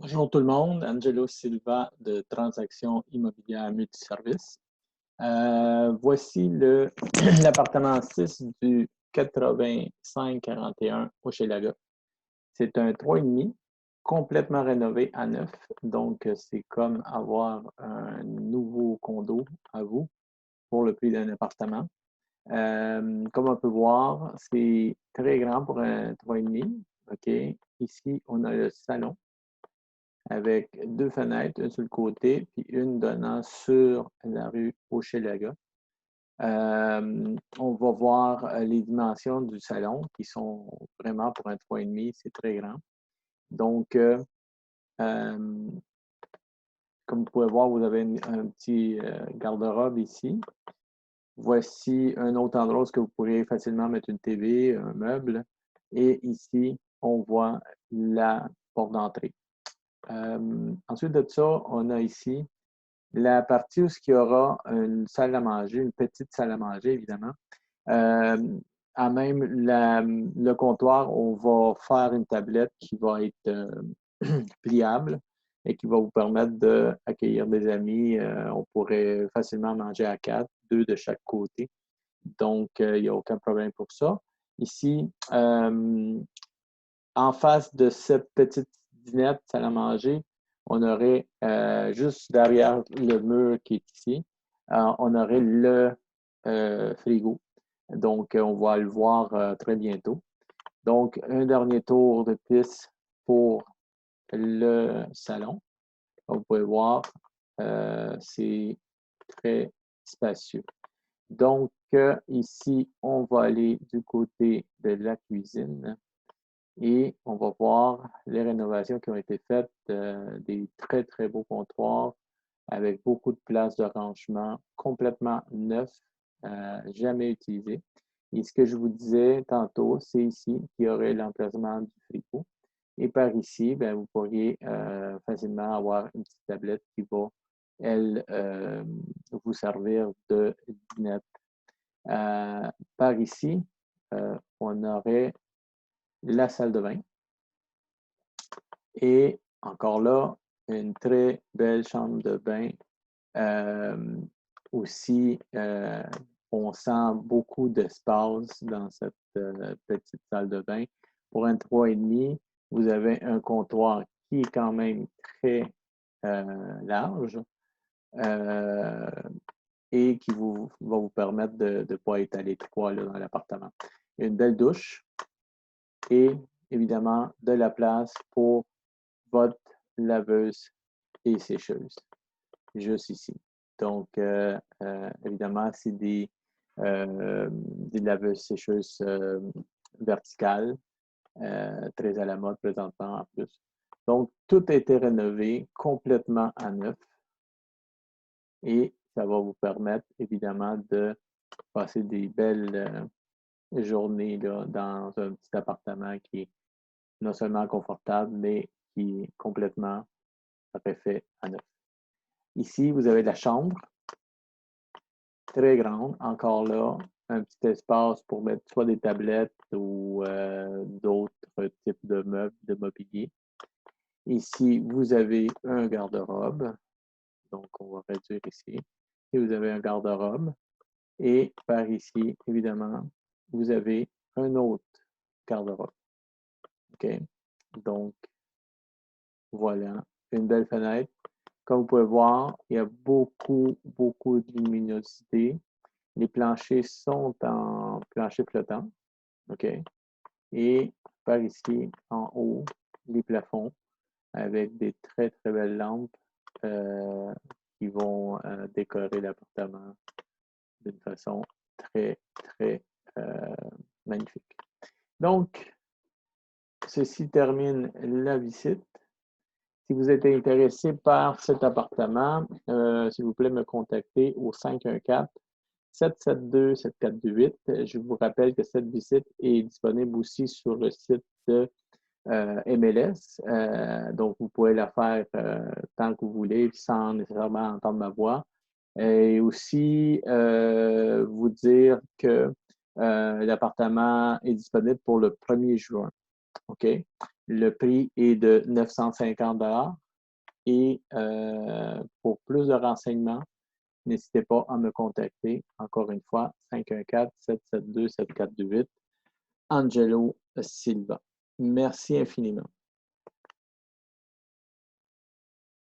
Bonjour tout le monde, Angelo Silva de Transactions immobilières multiservices. Voici l'appartement 6 du 8541 Hochelaga. C'est un 3,5 complètement rénové à neuf, donc c'est comme avoir un nouveau condo à vous pour le prix d'un appartement. Comme on peut voir, c'est très grand pour un 3,5. OK. Ici, on a le salon avec deux fenêtres, une sur le côté, puis une donnant sur la rue Hochelaga. On va voir les dimensions du salon qui sont vraiment pour un 3,5, c'est très grand. Donc, comme vous pouvez voir, vous avez un petit garde-robe ici. Voici un autre endroit où vous pourriez facilement mettre une TV, un meuble. Et ici, on voit la porte d'entrée. Ensuite de ça, on a ici la partie où il y aura une salle à manger, une petite salle à manger, évidemment. À même le comptoir, on va faire une tablette qui va être pliable et qui va vous permettre d'accueillir des amis. On pourrait facilement manger à quatre, deux de chaque côté. Donc, il n'y a aucun problème pour ça. Ici, en face de cette petite dinette, salle à manger, on aurait juste derrière le mur qui est ici, on aurait le frigo. Donc, on va le voir très bientôt. Donc, un dernier tour de piste pour le salon. Comme vous pouvez voir, c'est très spacieux. Donc, ici, on va aller du côté de la cuisine. Et on va voir les rénovations qui ont été faites, des très, très beaux comptoirs avec beaucoup de places de rangement complètement neufs, jamais utilisés. Et ce que je vous disais tantôt, c'est ici qu'il y aurait l'emplacement du frigo. Et par ici, ben, vous pourriez facilement avoir une petite tablette qui va, elle, vous servir de dinette. Par ici, on aurait la salle de bain. Et encore là, une très belle chambre de bain. Aussi, on sent beaucoup d'espace dans cette petite salle de bain. Pour un 3,5, vous avez un comptoir qui est quand même très large et qui va vous permettre de ne pas être à l'étroit dans l'appartement. Une belle douche et évidemment de la place pour votre laveuse et sécheuse, juste ici. Donc, évidemment, c'est des laveuses sécheuses verticales, très à la mode présentement en plus. Donc, tout a été rénové complètement à neuf et ça va vous permettre, évidemment, de passer des belles journées là, dans un petit appartement qui est non seulement confortable, mais qui est complètement refait à neuf. Ici, vous avez la chambre, très grande, encore là, un petit espace pour mettre soit des tablettes ou d'autres types de meubles, de mobilier. Ici, vous avez un garde-robe, donc on va réduire ici. Et vous avez un garde-robe. Et par ici, évidemment, vous avez un autre garde-robe. OK? Donc, voilà, une belle fenêtre. Comme vous pouvez voir, il y a beaucoup, beaucoup de luminosité. Les planchers sont en plancher flottant. OK? Et par ici, en haut, les plafonds avec des très, très belles lampes qui vont décorer l'appartement d'une façon très, très magnifique. Donc, ceci termine la visite. Si vous êtes intéressé par cet appartement, s'il vous plaît, me contacter au 514-772-7428. Je vous rappelle que cette visite est disponible aussi sur le site de MLS. Donc, vous pouvez la faire tant que vous voulez sans nécessairement entendre ma voix. Et aussi, vous dire que l'appartement est disponible pour le 1er juin. OK? Le prix est de 950 $ et pour plus de renseignements, n'hésitez pas à me contacter. Encore une fois, 514-772-7428, Angelo Silva. Merci infiniment.